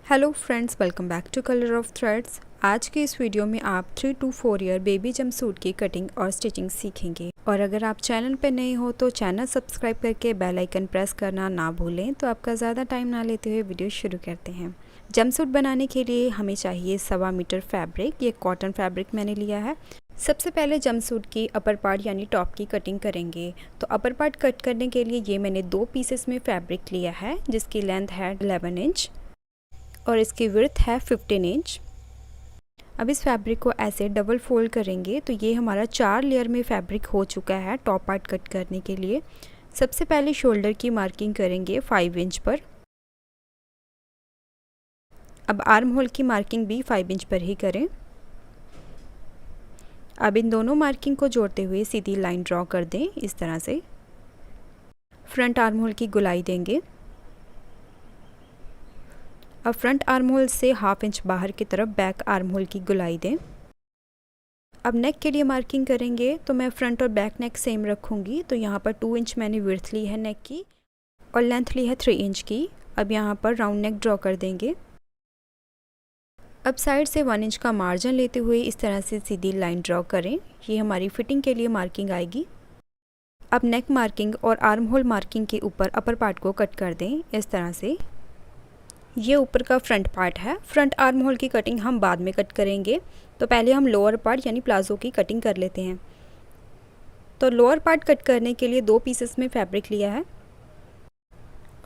Hello friends, welcome back to colour of threads. आज के इस वीडियो में आप 3 to 4 ईयर बेबी जंपसूट की कटिंग और स्टिचिंग सीखेंगे। और अगर आप चैनल पर नए हो तो चैनल सब्सक्राइब करके बेल आइकन प्रेस करना ना भूलें। तो आपका ज़्यादा टाइम ना लेते हुए वीडियो शुरू करते हैं। जंपसूट बनाने के लिए हमें चाहिए 1.25 मीटर फैब्रिक। ये कॉटन फैब्रिक मैंने लिया है। सबसे पहले जंपसूट की अपर पार्ट यानी टॉप की कटिंग करेंगे। तो अपर पार्ट कट करने के लिए ये मैंने 2 पीसेस में फैब्रिक लिया है, जिसकी लेंथ है 11 इंच और इसकी विड्थ है 15 इंच। अब इस फैब्रिक को ऐसे डबल फोल्ड करेंगे तो ये हमारा 4 लेयर में फैब्रिक हो चुका है टॉप पार्ट कट करने के लिए। सबसे पहले शोल्डर की मार्किंग करेंगे 5 इंच पर। अब आर्म होल की मार्किंग भी 5 इंच पर ही करें। अब इन दोनों मार्किंग को जोड़ते हुए सीधी लाइन ड्रॉ कर दें इस तरह से। फ्रंट आर्म होल की गुलाई देंगे। अब फ्रंट आर्म होल से 1/2 इंच बाहर की तरफ बैक आर्म होल की गुलाई दें। अब नेक के लिए मार्किंग करेंगे तो मैं फ्रंट और बैक नेक सेम रखूँगी। तो यहाँ पर 2 इंच मैंने विड्थ ली है नेक की और लेंथ ली है 3 इंच की। अब यहाँ पर राउंड नेक ड्रॉ कर देंगे। अब साइड से 1 इंच का मार्जिन लेते हुए इस तरह से सीधी लाइन ड्रॉ करें। ये हमारी फिटिंग के लिए मार्किंग आएगी। अब नेक मार्किंग और आर्म होल मार्किंग के ऊपर अपर पार्ट को कट कर दें इस तरह से। ये ऊपर का फ्रंट पार्ट है। फ्रंट आर्म होल की कटिंग हम बाद में कट करेंगे। तो पहले हम लोअर पार्ट यानी प्लाजो की कटिंग कर लेते हैं। तो लोअर पार्ट कट करने के लिए 2 पीसेस में फैब्रिक लिया है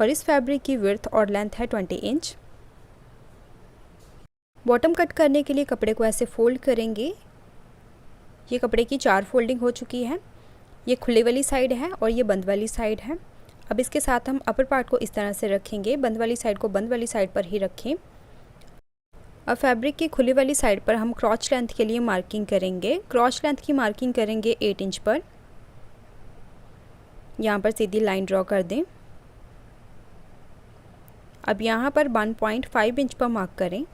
और इस फैब्रिक की विड्थ और लेंथ है 20 इंच। बॉटम कट करने के लिए कपड़े को ऐसे फोल्ड करेंगे। ये कपड़े की 4 फोल्डिंग हो चुकी है। ये खुले वाली साइड है और ये बंद वाली साइड है। अब इसके साथ हम अपर पार्ट को इस तरह से रखेंगे। बंद वाली साइड को बंद वाली साइड पर ही रखें। अब फैब्रिक की खुली वाली साइड पर हम क्रॉच लेंथ के लिए मार्किंग करेंगे। क्रॉच लेंथ की मार्किंग करेंगे 8 इंच पर। यहाँ पर सीधी लाइन ड्रॉ कर दें। अब यहाँ पर 1.5 इंच पर मार्क करें।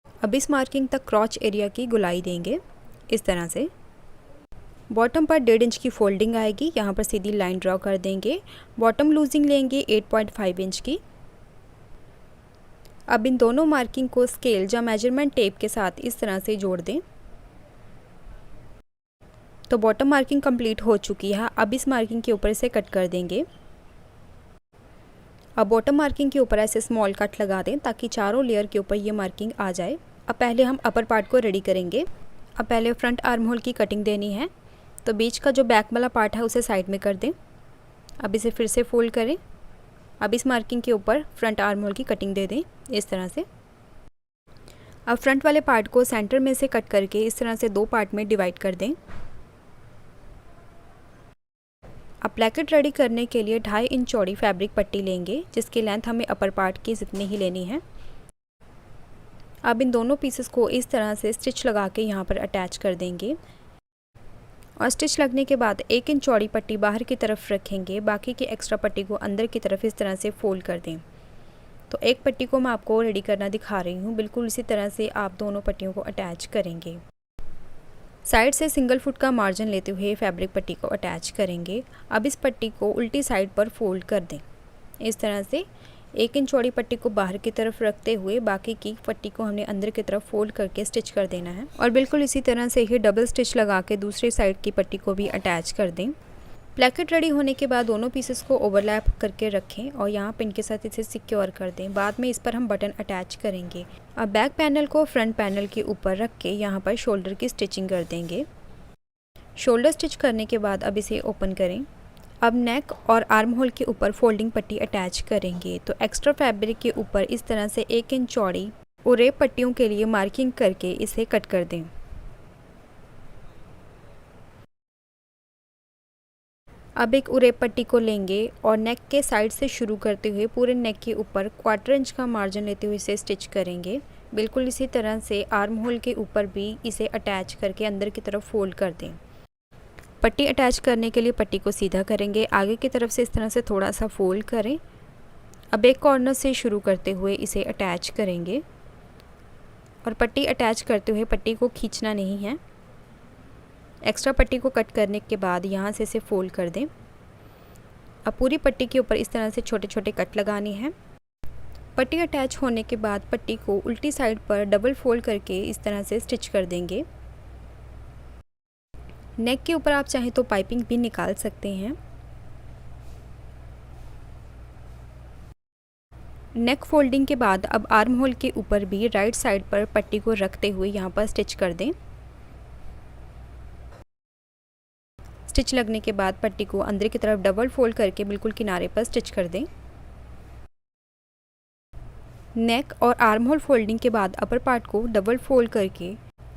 अब इस मार्किंग तक क्रॉच एरिया की गुलाई देंगे इस तरह से। बॉटम पर 1.5 इंच की फोल्डिंग आएगी। यहाँ पर सीधी लाइन ड्रॉ कर देंगे। बॉटम लूजिंग लेंगे 8.5 इंच की। अब इन दोनों मार्किंग को स्केल या मेजरमेंट टेप के साथ इस तरह से जोड़ दें। तो बॉटम मार्किंग कंप्लीट हो चुकी है। अब इस मार्किंग के ऊपर से कट कर देंगे। अब बॉटम मार्किंग के ऊपर ऐसे स्मॉल कट लगा दें ताकि चारों लेयर के ऊपर ये मार्किंग आ जाए। अब पहले हम अपर पार्ट को रेडी करेंगे। अब पहले फ्रंट आर्म होल की कटिंग देनी है। तो बीच का जो बैक वाला पार्ट है उसे साइड में कर दें। अब इसे फिर से फोल्ड करें। अब इस मार्किंग के ऊपर फ्रंट आर्म होल की कटिंग दे दें इस तरह से। अब फ्रंट वाले पार्ट को सेंटर में से कट करके इस तरह से 2 पार्ट में डिवाइड कर दें। अब प्लेकेट रेडी करने के लिए 2.5 इंच चौड़ी फैब्रिक पट्टी लेंगे, जिसकी लेंथ हमें अपर पार्ट की जितनी ही लेनी है। अब इन दोनों पीसेस को इस तरह से स्टिच लगा के यहाँ पर अटैच कर देंगे और स्टिच लगने के बाद 1 इंच चौड़ी पट्टी बाहर की तरफ रखेंगे। बाकी की एक्स्ट्रा पट्टी को अंदर की तरफ इस तरह से फोल्ड कर दें। तो एक पट्टी को मैं आपको रेडी करना दिखा रही हूँ। बिल्कुल इसी तरह से आप दोनों पट्टियों को अटैच करेंगे। साइड से सिंगल फुट का मार्जिन लेते हुए फैब्रिक पट्टी को अटैच करेंगे। अब इस पट्टी को उल्टी साइड पर फोल्ड कर दें इस तरह से। 1 इंच चौड़ी पट्टी को बाहर की तरफ रखते हुए बाकी की पट्टी को हमने अंदर की तरफ फोल्ड करके स्टिच कर देना है। और बिल्कुल इसी तरह से ही डबल स्टिच लगा के दूसरी साइड की पट्टी को भी अटैच कर दें। प्लेकेट रेडी होने के बाद दोनों पीसेस को ओवरलैप करके रखें और यहाँ पिन के साथ इसे सिक्योर कर दें। बाद में इस पर हम बटन अटैच करेंगे। अब बैक पैनल को फ्रंट पैनल के ऊपर रख के यहाँ पर शोल्डर की स्टिचिंग कर देंगे। शोल्डर स्टिच करने के बाद अब इसे ओपन करें। अब नेक और आर्म होल के ऊपर फोल्डिंग पट्टी अटैच करेंगे। तो एक्स्ट्रा फैब्रिक के ऊपर इस तरह से 1 इंच चौड़ी उरेप पट्टियों के लिए मार्किंग करके इसे कट कर दें। अब एक उरेप पट्टी को लेंगे और नेक के साइड से शुरू करते हुए पूरे नेक के ऊपर 1/4 इंच का मार्जिन लेते हुए इसे स्टिच करेंगे। बिल्कुल इसी तरह से आर्म होल के ऊपर भी इसे अटैच करके अंदर की तरफ फोल्ड कर दें। पट्टी अटैच करने के लिए पट्टी को सीधा करेंगे। आगे की तरफ से इस तरह से थोड़ा सा फोल्ड करें। अब एक कॉर्नर से शुरू करते हुए इसे अटैच करेंगे और पट्टी अटैच करते हुए पट्टी को खींचना नहीं है। एक्स्ट्रा पट्टी को कट करने के बाद यहाँ से इसे फोल्ड कर दें। अब पूरी पट्टी के ऊपर इस तरह से छोटे छोटे कट लगाने हैं। पट्टी अटैच होने के बाद पट्टी को उल्टी साइड पर डबल फोल्ड करके इस तरह से स्टिच कर देंगे। नेक के ऊपर आप चाहें तो पाइपिंग भी निकाल सकते हैं। नेक फोल्डिंग के बाद अब आर्म होल के ऊपर भी राइट साइड पर पट्टी को रखते हुए यहाँ पर स्टिच कर दें। स्टिच लगने के बाद पट्टी को अंदर की तरफ डबल फोल्ड करके बिल्कुल किनारे पर स्टिच कर दें। नेक और आर्म होल फोल्डिंग के बाद अपर पार्ट को डबल फोल्ड करके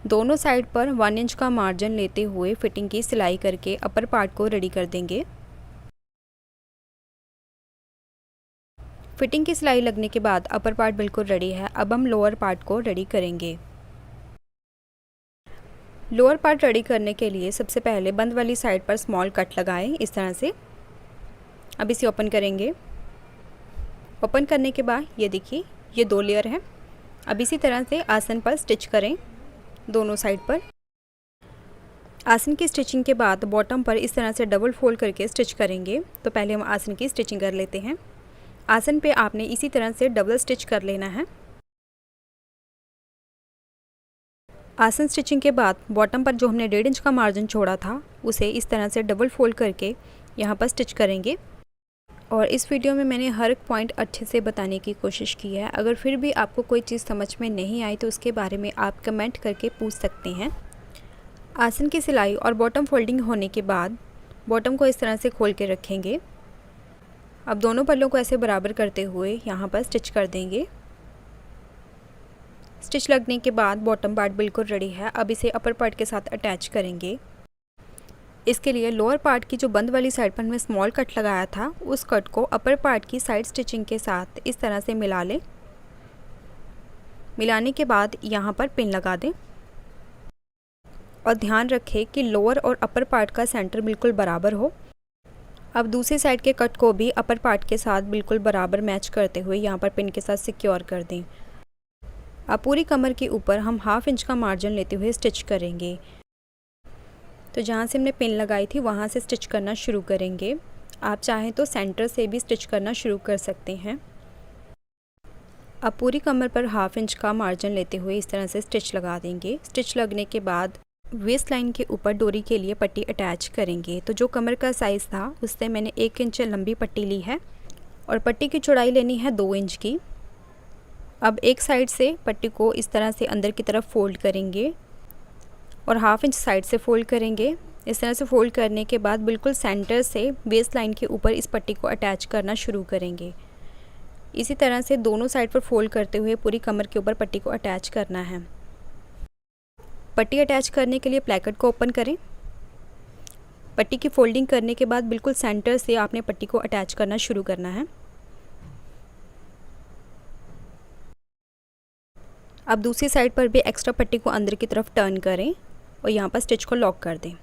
दोनों साइड पर 1 इंच का मार्जिन लेते हुए फिटिंग की सिलाई करके अपर पार्ट को रेडी कर देंगे। फिटिंग की सिलाई लगने के बाद अपर पार्ट बिल्कुल रेडी है। अब हम लोअर पार्ट को रेडी करेंगे। लोअर पार्ट रेडी करने के लिए सबसे पहले बंद वाली साइड पर स्मॉल कट लगाएं इस तरह से। अब इसे ओपन करेंगे। ओपन करने के बाद ये देखिए ये 2 लेयर है। अब इसी तरह से आसन पर स्टिच करें दोनों साइड पर। आसन की स्टिचिंग के बाद बॉटम पर इस तरह से डबल फोल्ड करके स्टिच करेंगे। तो पहले हम आसन की स्टिचिंग कर लेते हैं। आसन पे आपने इसी तरह से डबल स्टिच कर लेना है। आसन स्टिचिंग के बाद बॉटम पर जो हमने 1.5 इंच का मार्जिन छोड़ा था उसे इस तरह से डबल फोल्ड करके यहाँ पर स्टिच करेंगे। और इस वीडियो में मैंने हर एक पॉइंट अच्छे से बताने की कोशिश की है। अगर फिर भी आपको कोई चीज़ समझ में नहीं आई तो उसके बारे में आप कमेंट करके पूछ सकते हैं। आसन की सिलाई और बॉटम फोल्डिंग होने के बाद बॉटम को इस तरह से खोल के रखेंगे। अब दोनों पल्लों को ऐसे बराबर करते हुए यहाँ पर स्टिच कर देंगे। स्टिच लगने के बाद बॉटम पार्ट बिल्कुल रेडी है। अब इसे अपर पार्ट के साथ अटैच करेंगे। इसके लिए लोअर पार्ट की जो बंद वाली साइड पर हमने स्मॉल कट लगाया था उस कट को अपर पार्ट की साइड स्टिचिंग के साथ इस तरह से मिला लें। मिलाने के बाद यहाँ पर पिन लगा दें और ध्यान रखें कि लोअर और अपर पार्ट का सेंटर बिल्कुल बराबर हो। अब दूसरी साइड के कट को भी अपर पार्ट के साथ बिल्कुल बराबर मैच करते हुए यहाँ पर पिन के साथ सिक्योर कर दें। अब पूरी कमर के ऊपर हम 1/2 इंच का मार्जिन लेते हुए स्टिच करेंगे। तो जहाँ से हमने पिन लगाई थी वहाँ से स्टिच करना शुरू करेंगे। आप चाहें तो सेंटर से भी स्टिच करना शुरू कर सकते हैं। अब पूरी कमर पर 1/2 इंच का मार्जिन लेते हुए इस तरह से स्टिच लगा देंगे। स्टिच लगने के बाद वेस्ट लाइन के ऊपर डोरी के लिए पट्टी अटैच करेंगे। तो जो कमर का साइज़ था उससे मैंने 1 इंच लंबी पट्टी ली है और पट्टी की चौड़ाई लेनी है 2 इंच की। अब एक साइड से पट्टी को इस तरह से अंदर की तरफ फोल्ड करेंगे और 1/2 इंच साइड से फोल्ड करेंगे। इस तरह से फोल्ड करने के बाद बिल्कुल सेंटर से वेस्ट लाइन के ऊपर इस पट्टी को अटैच करना शुरू करेंगे। इसी तरह से दोनों साइड पर फोल्ड करते हुए पूरी कमर के ऊपर पट्टी को अटैच करना है। पट्टी अटैच करने के लिए प्लेकेट को ओपन करें। पट्टी की फोल्डिंग करने के बाद बिल्कुल सेंटर से आपने पट्टी को अटैच करना शुरू करना है। अब दूसरी साइड पर भी एक्स्ट्रा पट्टी को अंदर की तरफ टर्न करें और यहाँ पर स्टिच को लॉक कर दें।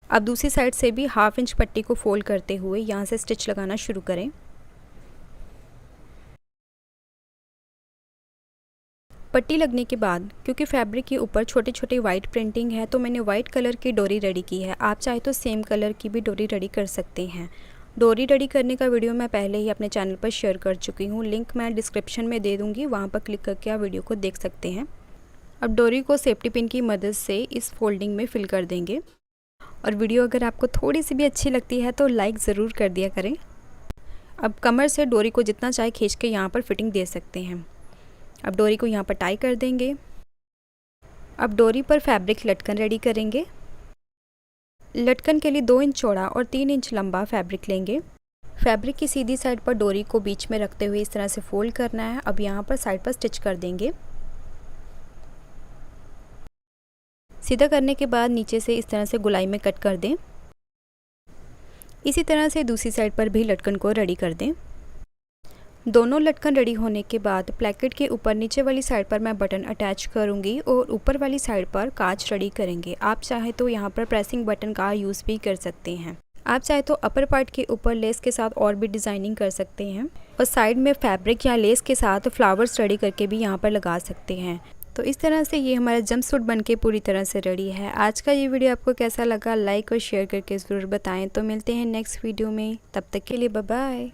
अब दूसरी साइड से भी 1/2 इंच पट्टी को फोल्ड करते हुए यहाँ से स्टिच लगाना शुरू करें। पट्टी लगने के बाद क्योंकि फैब्रिक के ऊपर छोटी छोटी वाइट प्रिंटिंग है तो मैंने वाइट कलर की डोरी रेडी की है। आप चाहे तो सेम कलर की भी डोरी रेडी कर सकते हैं। डोरी रेडी करने का वीडियो मैं पहले ही अपने चैनल पर शेयर कर चुकी हूँ। लिंक मैं डिस्क्रिप्शन में दे दूँगी, वहाँ पर क्लिक करके आप वीडियो को देख सकते हैं। अब डोरी को सेफ्टी पिन की मदद से इस फोल्डिंग में फिल कर देंगे। और वीडियो अगर आपको थोड़ी सी भी अच्छी लगती है तो लाइक ज़रूर कर दिया करें। अब कमर से डोरी को जितना चाहे खींच के यहाँ पर फिटिंग दे सकते हैं। अब डोरी को यहाँ पर टाई कर देंगे। अब डोरी पर फैब्रिक लटकन रेडी करेंगे। लटकन के लिए 2 इंच चौड़ा और 3 इंच लंबा फैब्रिक लेंगे। फैब्रिक की सीधी साइड पर डोरी को बीच में रखते हुए इस तरह से फोल्ड करना है। अब यहाँ पर साइड पर स्टिच कर देंगे। सीधा करने के बाद नीचे से इस तरह से गोलाई में कट कर दें। इसी तरह से दूसरी साइड पर भी लटकन को रेडी कर दें। दोनों लटकन रेडी होने के बाद प्लेकेट के ऊपर नीचे वाली साइड पर मैं बटन अटैच करूंगी और ऊपर वाली साइड पर कांच रेडी करेंगे। आप चाहे तो यहाँ पर प्रेसिंग बटन का यूज़ भी कर सकते हैं। आप चाहे तो अपर पार्ट के ऊपर लेस के साथ और भी डिज़ाइनिंग कर सकते हैं और साइड में फैब्रिक या लेस के साथ फ्लावर्स रेडी करके भी यहाँ पर लगा सकते हैं। तो इस तरह से ये हमारा जंपसूट बनके पूरी तरह से रेडी है। आज का ये वीडियो आपको कैसा लगा लाइक और शेयर करके ज़रूर बताएं। तो मिलते हैं नेक्स्ट वीडियो में, तब तक के लिए बाय बाय।